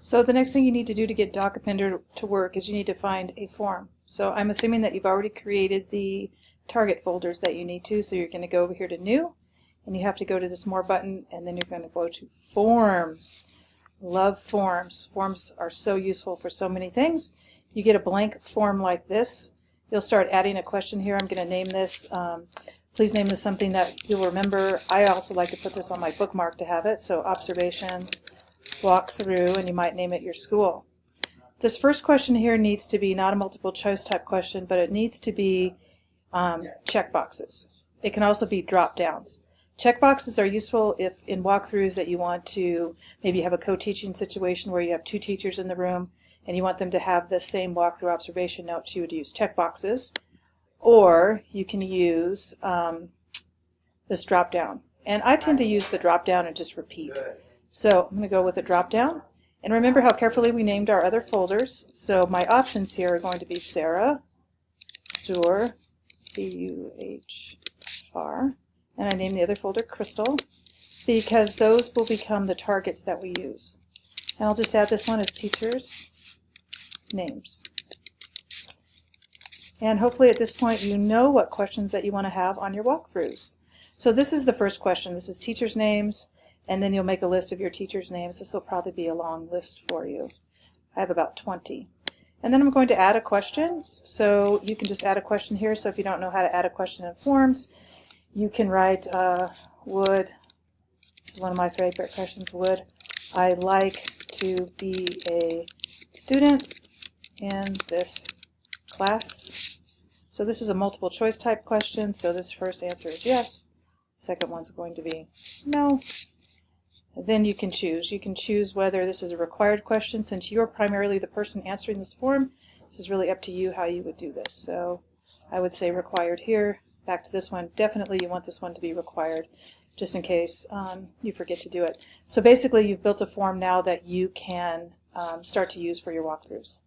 So the next thing you need to do to get DocAppender to work is you need to find a form. So I'm assuming that you've already created the target folders that you need to, so you're going to go over here to New, and you have to go to this More button, and then you're going to go to Forms. Love forms. Forms are so useful for so many things. You get a blank form like this. You'll start adding a question here. I'm going to name this, please name this something that you'll remember. I also like to put this on my bookmark to have it, so observations, walk through, and you might name it your school. This first question here needs to be not a multiple choice type question, but it needs to be checkboxes. It can also be drop downs. Checkboxes are useful if in walkthroughs that you want to maybe have a co-teaching situation where you have two teachers in the room and you want them to have the same walkthrough observation notes. You would use checkboxes, or you can use this drop down. And I tend to use the drop down and just repeat. So I'm going to go with a drop down. And remember how carefully we named our other folders. So my options here are going to be Sarah, Stuhr, C-U-H-R, and I named the other folder Crystal, because those will become the targets that we use. And I'll just add this one as teachers' names. And hopefully at this point you know what questions that you want to have on your walkthroughs. So this is the first question. This is teachers' names, and then you'll make a list of your teachers' names. This will probably be a long list for you. I have about 20. And then I'm going to add a question. So you can just add a question here. So if you don't know how to add a question in Forms, you can write, would, this is one of my favorite questions, would I like to be a student in this class? So this is a multiple choice type question, so this first answer is yes. Second one's going to be no. Then you can choose. You can choose whether this is a required question. Since you're primarily the person answering this form, this is really up to you how you would do this. So I would say required here. Back to this one, definitely you want this one to be required, just in case you forget to do it. So basically you've built a form now that you can start to use for your walkthroughs.